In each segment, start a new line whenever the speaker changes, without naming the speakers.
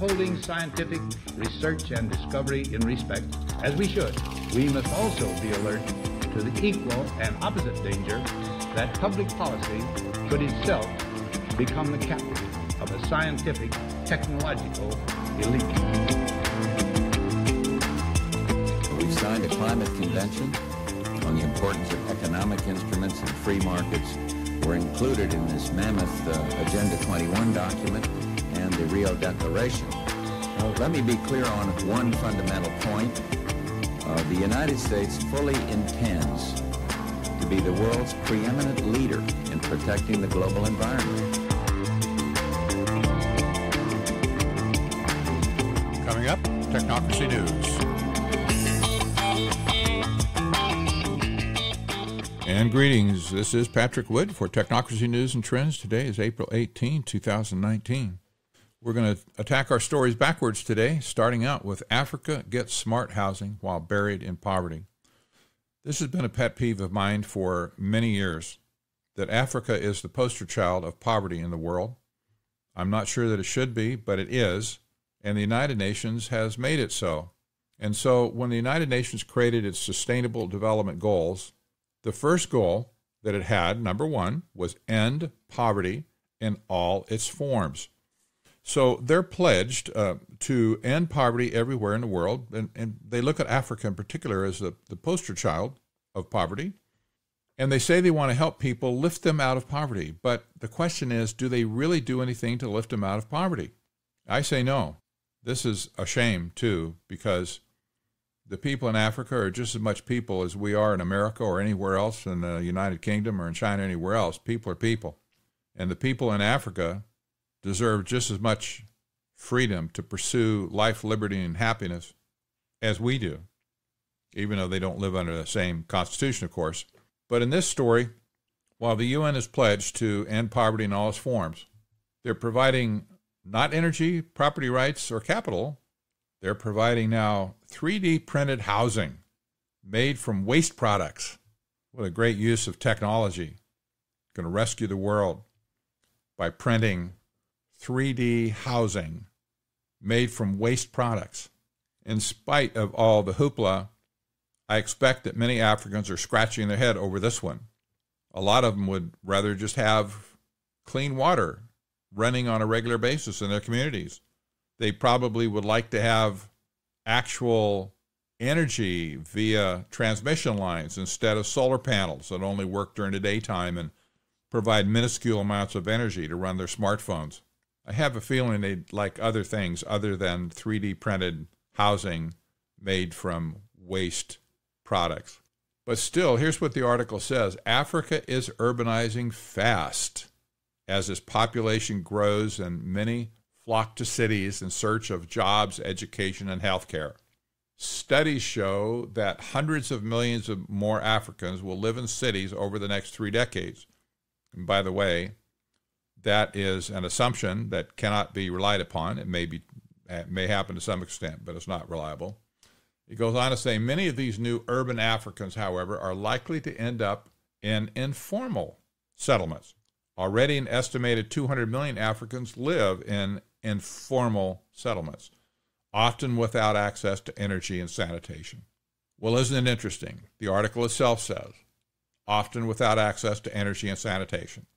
holding scientific research and discovery in respect, as we should, we must also be alert to the equal and opposite danger that public policy should itself become the captive of a scientific, technological elite.
We've signed a climate convention on the importance of economic instruments and free markets. Were included in this mammoth Agenda 21 document and the Rio Declaration. Now, let me be clear on one fundamental point. The United States fully intends to be the world's preeminent leader in protecting the global environment.
Coming up, Technocracy News. And greetings. This is Patrick Wood for Technocracy News and Trends. Today is April 18, 2019. We're going to attack our stories backwards today, starting out with Africa gets smart housing while buried in poverty. This has been a pet peeve of mine for many years, that Africa is the poster child of poverty in the world. I'm not sure that it should be, but it is, and the United Nations has made it so. And so when the United Nations created its Sustainable Development Goals, the first goal that it had, number one, was end poverty in all its forms. So they're pledged to end poverty everywhere in the world, and they look at Africa in particular as the poster child of poverty, and they say they want to help people lift them out of poverty. But the question is, do they really do anything to lift them out of poverty? I say no. This is a shame, too, because the people in Africa are just as much people as we are in America or anywhere else in the United Kingdom or in China, anywhere else. People are people. And the people in Africa deserve just as much freedom to pursue life, liberty, and happiness as we do, even though they don't live under the same constitution, of course. But in this story, while the UN is pledged to end poverty in all its forms, they're providing not energy, property rights, or capital. They're providing now 3D printed housing made from waste products. What a great use of technology. Going to rescue the world by printing 3D housing made from waste products. In spite of all the hoopla, I expect that many Africans are scratching their head over this one. A lot of them would rather just have clean water running on a regular basis in their communities. They probably would like to have actual energy via transmission lines instead of solar panels that only work during the daytime and provide minuscule amounts of energy to run their smartphones. I have a feeling they'd like other things other than 3D printed housing made from waste products. But still, here's what the article says. Africa is urbanizing fast as its population grows and many flock to cities in search of jobs, education, and health care. Studies show that hundreds of millions of more Africans will live in cities over the next 3 decades. And by the way, that is an assumption that cannot be relied upon. It may happen to some extent, but it's not reliable. It goes on to say, many of these new urban Africans, however, are likely to end up in informal settlements. Already an estimated 200 million Africans live in informal settlements, often without access to energy and sanitation. Well, isn't it interesting? The article itself says, often without access to energy and sanitation.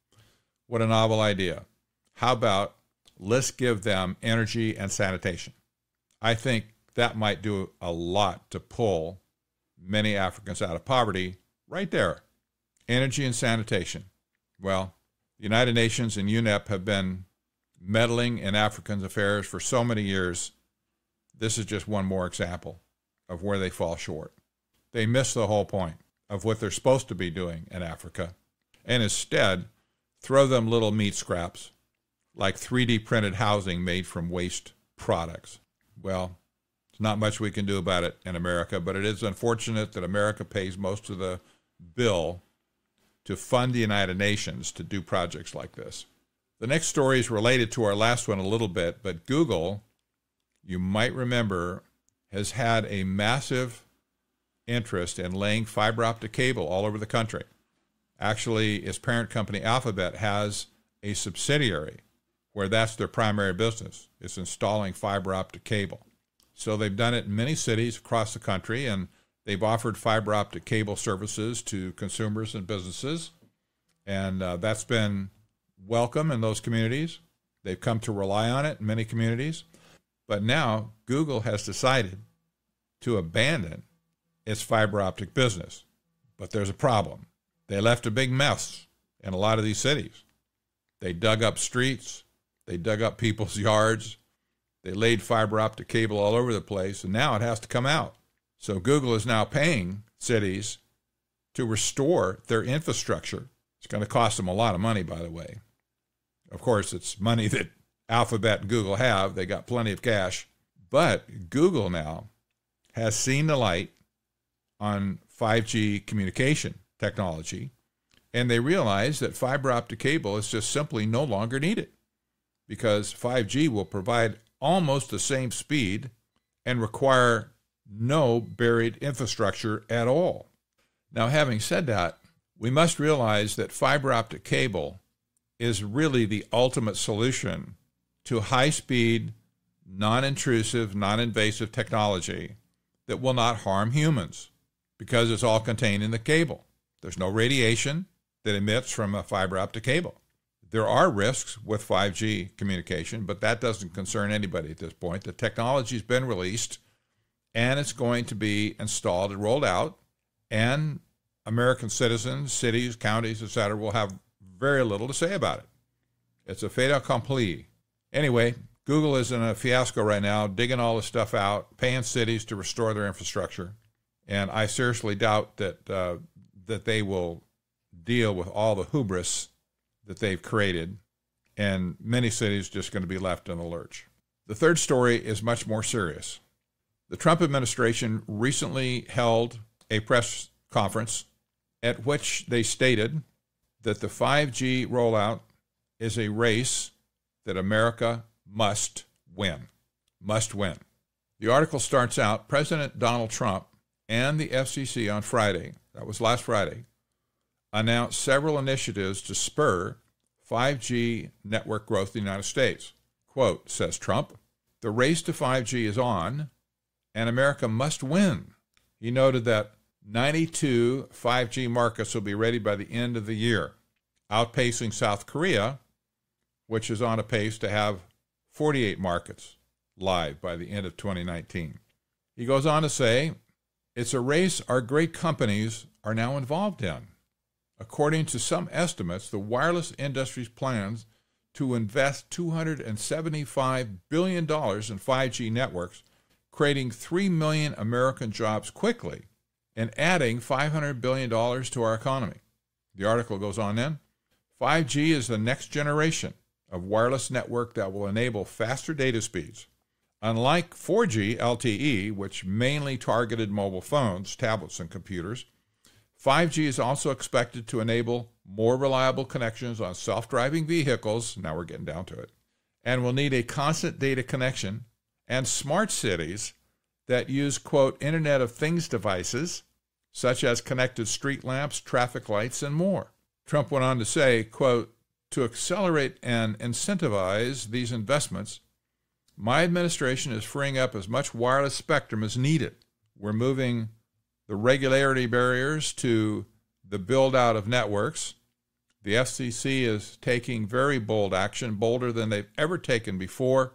What a novel idea. How about let's give them energy and sanitation? I think that might do a lot to pull many Africans out of poverty right there. Energy and sanitation. Well, the United Nations and UNEP have been meddling in Africans' affairs for so many years. This is just one more example of where they fall short. They miss the whole point of what they're supposed to be doing in Africa, and instead throw them little meat scraps like 3D printed housing made from waste products. Well, there's not much we can do about it in America, but it is unfortunate that America pays most of the bill to fund the United Nations to do projects like this. The next story is related to our last one a little bit, but Google, you might remember, has had a massive interest in laying fiber optic cable all over the country. Actually, its parent company Alphabet has a subsidiary where that's their primary business. It's installing fiber optic cable. So they've done it in many cities across the country, and they've offered fiber optic cable services to consumers and businesses. And that's been welcome in those communities. They've come to rely on it in many communities. But now Google has decided to abandon its fiber optic business. But there's a problem. They left a big mess in a lot of these cities. They dug up streets. They dug up people's yards. They laid fiber optic cable all over the place, and now it has to come out. So Google is now paying cities to restore their infrastructure. It's going to cost them a lot of money, by the way. Of course, it's money that Alphabet and Google have. They got plenty of cash. But Google now has seen the light on 5G communication technology, and they realize that fiber optic cable is just simply no longer needed because 5G will provide almost the same speed and require no buried infrastructure at all. Now, having said that, we must realize that fiber optic cable is really the ultimate solution to high-speed, non-intrusive, non-invasive technology that will not harm humans because it's all contained in the cable. There's no radiation that emits from a fiber optic cable. There are risks with 5G communication, but that doesn't concern anybody at this point. The technology's been released, and it's going to be installed and rolled out, and American citizens, cities, counties, etc., will have very little to say about it. It's a fait accompli. Anyway, Google is in a fiasco right now, digging all this stuff out, paying cities to restore their infrastructure, and I seriously doubt that that they will deal with all the hubris that they've created, and many cities just going to be left in the lurch. The third story is much more serious. The Trump administration recently held a press conference at which they stated that the 5G rollout is a race that America must win. Must win. The article starts out, President Donald Trump and the FCC on Friday, that was last Friday, announced several initiatives to spur 5G network growth in the United States. Quote, says Trump, the race to 5G is on, and America must win. He noted that 92 5G markets will be ready by the end of the year, outpacing South Korea, which is on a pace to have 48 markets live by the end of 2019. He goes on to say, it's a race our great companies are now involved in. According to some estimates, the wireless industry's plans to invest $275 billion in 5G networks, creating 3 million American jobs quickly, and adding $500 billion to our economy. The article goes on then. 5G is the next generation of wireless network that will enable faster data speeds. Unlike 4G LTE, which mainly targeted mobile phones, tablets, and computers, 5G is also expected to enable more reliable connections on self-driving vehicles, now we're getting down to it, and will need a constant data connection, and smart cities that use, quote, Internet of Things devices, such as connected street lamps, traffic lights, and more. Trump went on to say, quote, to accelerate and incentivize these investments, my administration is freeing up as much wireless spectrum as needed. We're moving the regularity barriers to the build-out of networks. The FCC is taking very bold action, bolder than they've ever taken before,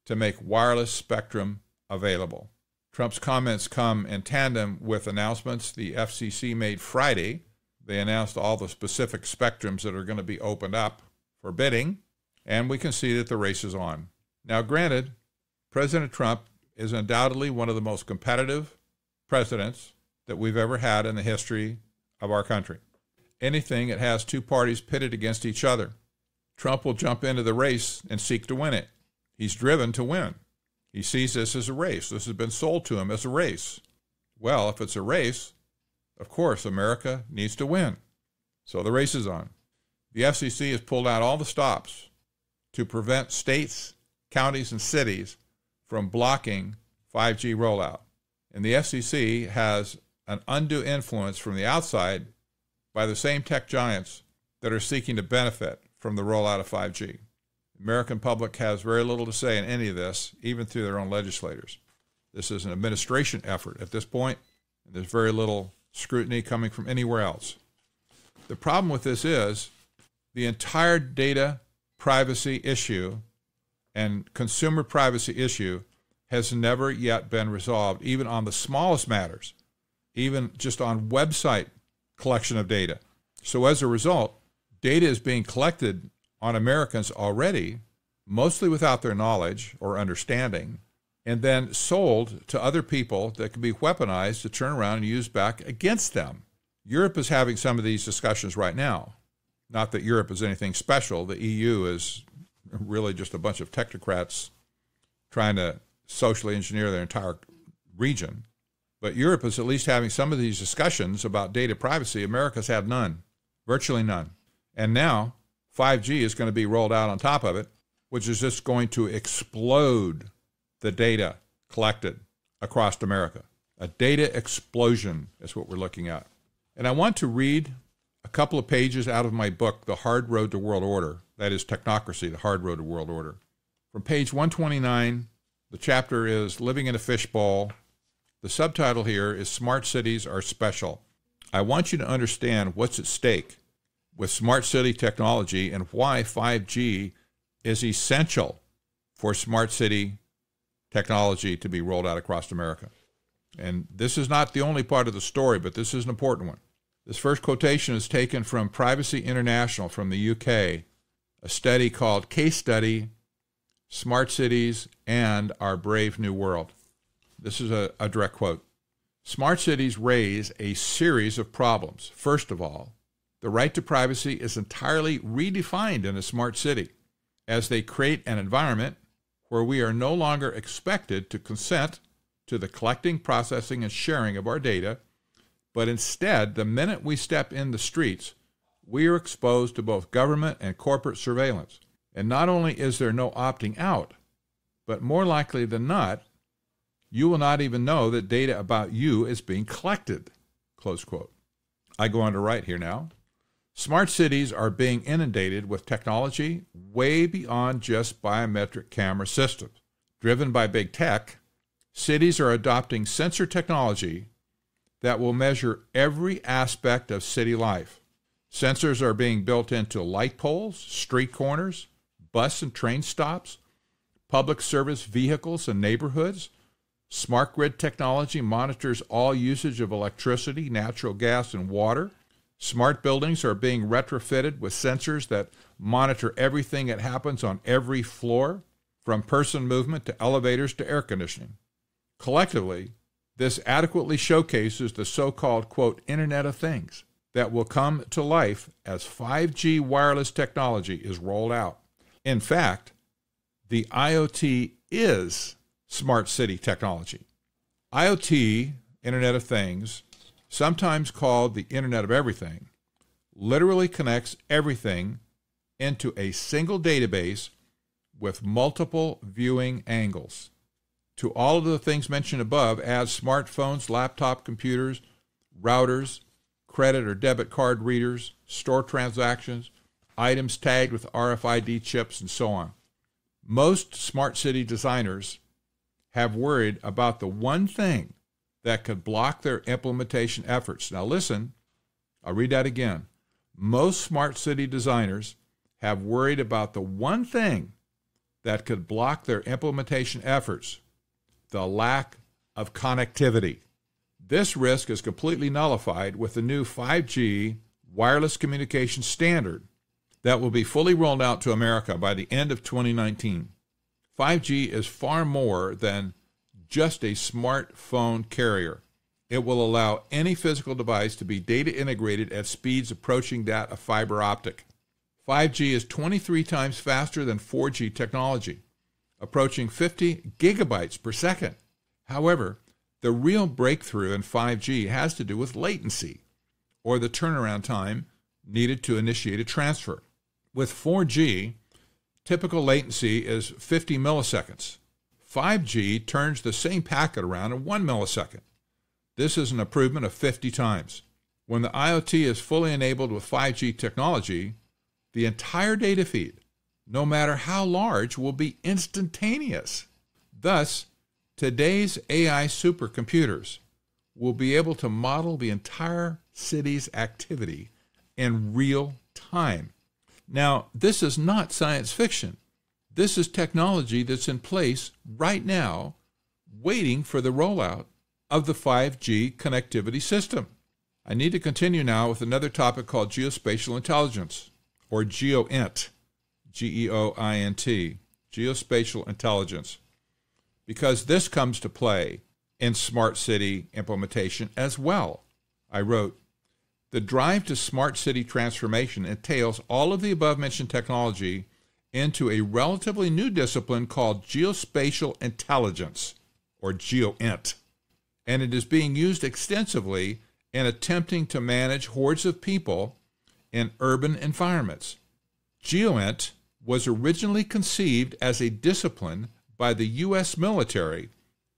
to make wireless spectrum available. Trump's comments come in tandem with announcements the FCC made Friday. They announced all the specific spectrums that are going to be opened up for bidding, and we can see that the race is on. Now, granted, President Trump is undoubtedly one of the most competitive presidents that we've ever had in the history of our country. Anything that has two parties pitted against each other, Trump will jump into the race and seek to win it. He's driven to win. He sees this as a race. This has been sold to him as a race. Well, if it's a race, of course, America needs to win. So the race is on. The FCC has pulled out all the stops to prevent states, counties, and cities from blocking 5G rollout. And the FCC has an undue influence from the outside by the same tech giants that are seeking to benefit from the rollout of 5G. The American public has very little to say in any of this, even through their own legislators. This is an administration effort at this point, and there's very little scrutiny coming from anywhere else. The problem with this is the entire data privacy issue and consumer privacy issue has never yet been resolved, even on the smallest matters, even just on website collection of data. So as a result, data is being collected on Americans already, mostly without their knowledge or understanding, and then sold to other people that can be weaponized to turn around and use back against them. Europe is having some of these discussions right now. Not that Europe is anything special. The EU is really just a bunch of technocrats trying to socially engineer their entire region. But Europe is at least having some of these discussions about data privacy. America's had none, virtually none. And now 5G is going to be rolled out on top of it, which is just going to explode the data collected across America. A data explosion is what we're looking at. And I want to read a couple of pages out of my book, The Hard Road to World Order. That is Technocracy, The Hard Road to World Order. From page 129, the chapter is Living in a Fishbowl. The subtitle here is Smart Cities Are Special. I want you to understand what's at stake with smart city technology and why 5G is essential for smart city technology to be rolled out across America. And this is not the only part of the story, but this is an important one. This first quotation is taken from Privacy International from the UK, a study called Case Study, Smart Cities and Our Brave New World. This is a direct quote. Smart cities raise a series of problems. First of all, the right to privacy is entirely redefined in a smart city, as they create an environment where we are no longer expected to consent to the collecting, processing, and sharing of our data, but instead, the minute we step in the streets, we are exposed to both government and corporate surveillance. And not only is there no opting out, but more likely than not, you will not even know that data about you is being collected, close quote. I go on to write here now. Smart cities are being inundated with technology way beyond just biometric camera systems. Driven by big tech, cities are adopting sensor technology that will measure every aspect of city life. Sensors are being built into light poles, street corners, bus and train stops, public service vehicles and neighborhoods. Smart grid technology monitors all usage of electricity, natural gas, and water. Smart buildings are being retrofitted with sensors that monitor everything that happens on every floor, from person movement to elevators to air conditioning. Collectively, this adequately showcases the so-called, quote, Internet of Things that will come to life as 5G wireless technology is rolled out. In fact, the IoT is smart city technology. IoT, Internet of Things, sometimes called the Internet of Everything, literally connects everything into a single database with multiple viewing angles. To all of the things mentioned above, add smartphones, laptop computers, routers, credit or debit card readers, store transactions, items tagged with RFID chips, and so on. Most smart city designers have worried about the one thing that could block their implementation efforts. Now listen, I'll read that again. Most smart city designers have worried about the one thing that could block their implementation efforts: the lack of connectivity. This risk is completely nullified with the new 5G wireless communication standard that will be fully rolled out to America by the end of 2019. 5G is far more than just a smartphone carrier. It will allow any physical device to be data integrated at speeds approaching that of fiber optic. 5G is 23 times faster than 4G technology, approaching 50 gigabytes per second. However, the real breakthrough in 5G has to do with latency, or the turnaround time needed to initiate a transfer. With 4G, typical latency is 50 milliseconds. 5G turns the same packet around in 1 millisecond. This is an improvement of 50 times. When the IoT is fully enabled with 5G technology, the entire data feed no matter how large, will be instantaneous. Thus, today's AI supercomputers will be able to model the entire city's activity in real time. Now, this is not science fiction. This is technology that's in place right now, waiting for the rollout of the 5G connectivity system. I need to continue now with another topic called geospatial intelligence, or GeoInt, G-E-O-I-N-T, geospatial intelligence, because this comes to play in smart city implementation as well. I wrote, the drive to smart city transformation entails all of the above-mentioned technology into a relatively new discipline called geospatial intelligence, or GeoInt, and it is being used extensively in attempting to manage hordes of people in urban environments. GeoInt was originally conceived as a discipline by the U.S. military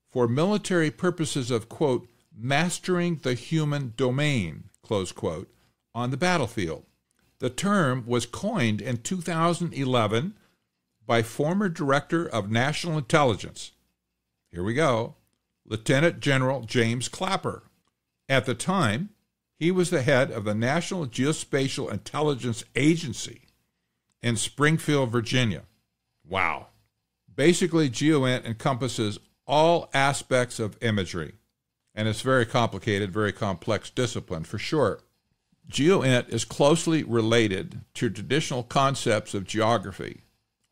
for military purposes of, quote, mastering the human domain, close quote, on the battlefield. The term was coined in 2011 by former Director of National Intelligence, here we go, Lieutenant General James Clapper. At the time, he was the head of the National Geospatial Intelligence Agency in Springfield, Virginia. Wow. Basically, GeoInt encompasses all aspects of imagery, and it's very complicated, very complex discipline for sure. GeoInt is closely related to traditional concepts of geography,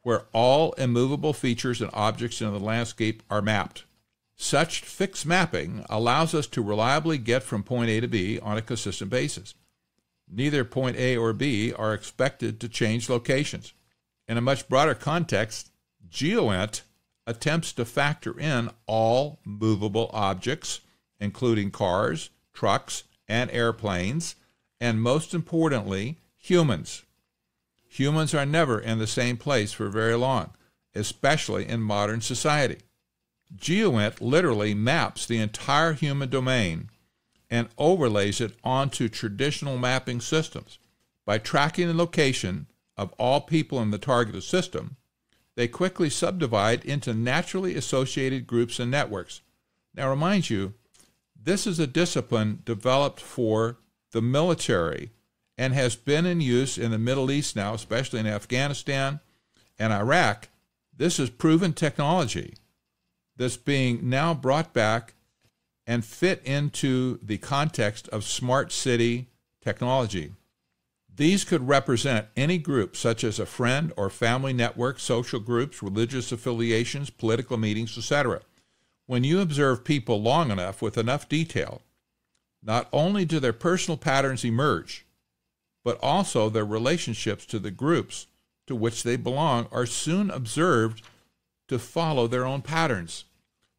where all immovable features and objects in the landscape are mapped. Such fixed mapping allows us to reliably get from point A to B on a consistent basis. Neither point A or B are expected to change locations. In a much broader context, GeoInt attempts to factor in all movable objects, including cars, trucks, and airplanes, and most importantly, humans. Humans are never in the same place for very long, especially in modern society. GeoInt literally maps the entire human domain and overlays it onto traditional mapping systems. By tracking the location of all people in the targeted system, they quickly subdivide into naturally associated groups and networks. Now, remind you, this is a discipline developed for the military and has been in use in the Middle East now, especially in Afghanistan and Iraq. This is proven technology that's being now brought back and fit into the context of smart city technology. These could represent any group, such as a friend or family network, social groups, religious affiliations, political meetings, etc. When you observe people long enough with enough detail, not only do their personal patterns emerge, but also their relationships to the groups to which they belong are soon observed to follow their own patterns.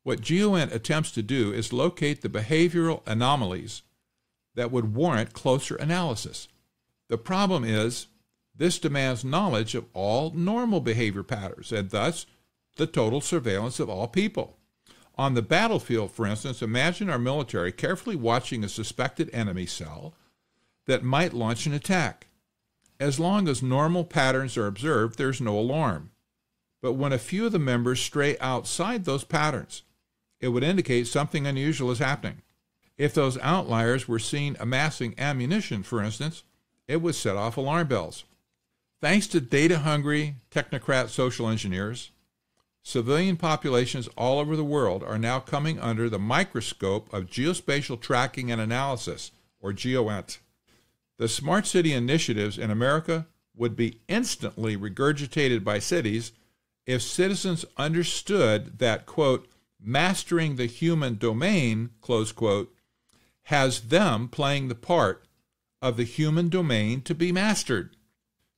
What GeoInt attempts to do is locate the behavioral anomalies that would warrant closer analysis. The problem is, this demands knowledge of all normal behavior patterns, and thus the total surveillance of all people. On the battlefield, for instance, imagine our military carefully watching a suspected enemy cell that might launch an attack. As long as normal patterns are observed, there's no alarm. But when a few of the members stray outside those patterns, it would indicate something unusual is happening. If those outliers were seen amassing ammunition, for instance, it would set off alarm bells. Thanks to data-hungry technocrat social engineers, civilian populations all over the world are now coming under the microscope of geospatial tracking and analysis, or GeoInt. The smart city initiatives in America would be instantly regurgitated by cities if citizens understood that, quote, mastering the human domain, close quote, has them playing the part of the human domain to be mastered.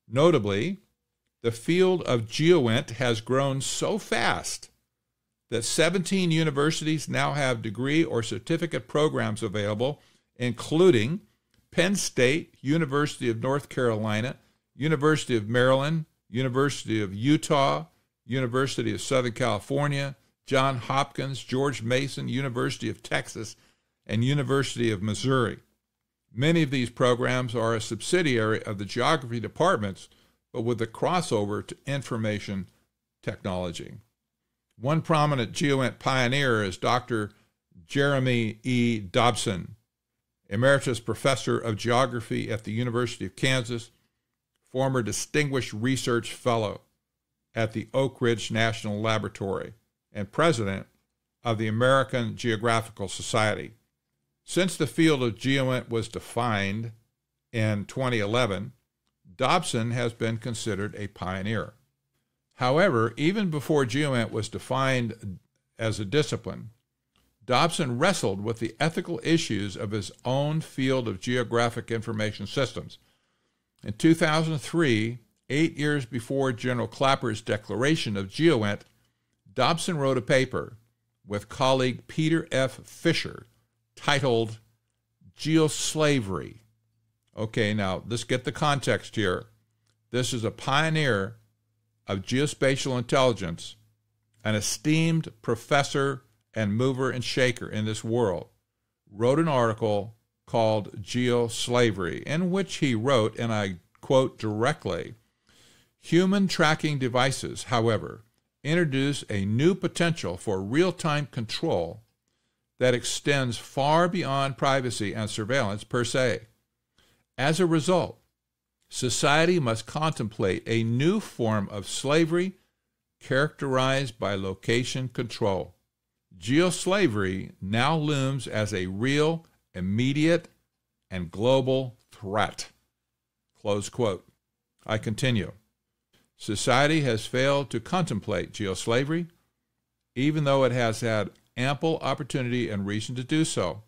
Notably, the field of GeoInt has grown so fast that 17 universities now have degree or certificate programs available, including Penn State, University of North Carolina, University of Maryland, University of Utah, University of Southern California, Johns Hopkins, George Mason, University of Texas, and University of Missouri. Many of these programs are a subsidiary of the geography departments, but with the crossover to information technology. One prominent GeoInt pioneer is Dr. Jeremy E. Dobson, Emeritus Professor of Geography at the University of Kansas, former Distinguished Research Fellow at the Oak Ridge National Laboratory, and President of the American Geographical Society. Since the field of GeoInt was defined in 2011, Dobson has been considered a pioneer. However, even before GeoInt was defined as a discipline, Dobson wrestled with the ethical issues of his own field of geographic information systems. In 2003, 8 years before General Clapper's declaration of GeoInt, Dobson wrote a paper with colleague Peter F. Fisher titled Geoslavery. Okay, now let's get the context here. This is a pioneer of geospatial intelligence, an esteemed professor and mover and shaker in this world, wrote an article called Geoslavery, in which he wrote, and I quote directly, "Human tracking devices, however, introduce a new potential for real-time control that extends far beyond privacy and surveillance per se. As a result, society must contemplate a new form of slavery characterized by location control. Geoslavery now looms as a real, immediate, and global threat." Close quote. I continue. Society has failed to contemplate geoslavery, even though it has had ample opportunity and reason to do so,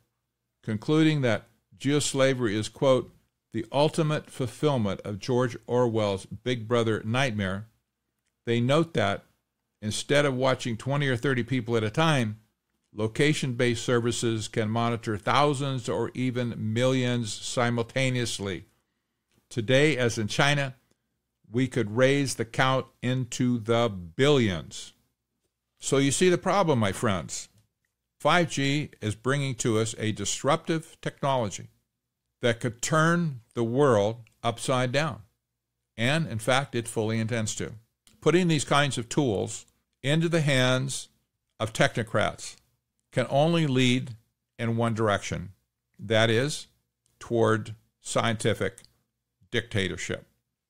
concluding that geoslavery is, quote, "the ultimate fulfillment of George Orwell's Big Brother nightmare." They note that instead of watching 20 or 30 people at a time, location-based services can monitor thousands or even millions simultaneously. Today, as in China, we could raise the count into the billions. So you see the problem, my friends. 5G is bringing to us a disruptive technology that could turn the world upside down. And, in fact, it fully intends to. Putting these kinds of tools into the hands of technocrats can only lead in one direction. That is, toward scientific dictatorship.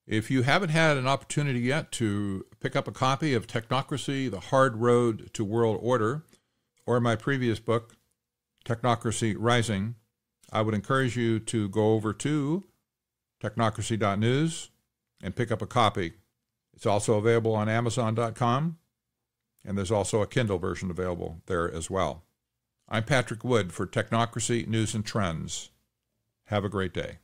If you haven't had an opportunity yet to pick up a copy of Technocracy, The Hard Road to World Order, or my previous book, Technocracy Rising, I would encourage you to go over to technocracy.news and pick up a copy. It's also available on Amazon.com, and there's also a Kindle version available there as well. I'm Patrick Wood for Technocracy News and Trends. Have a great day.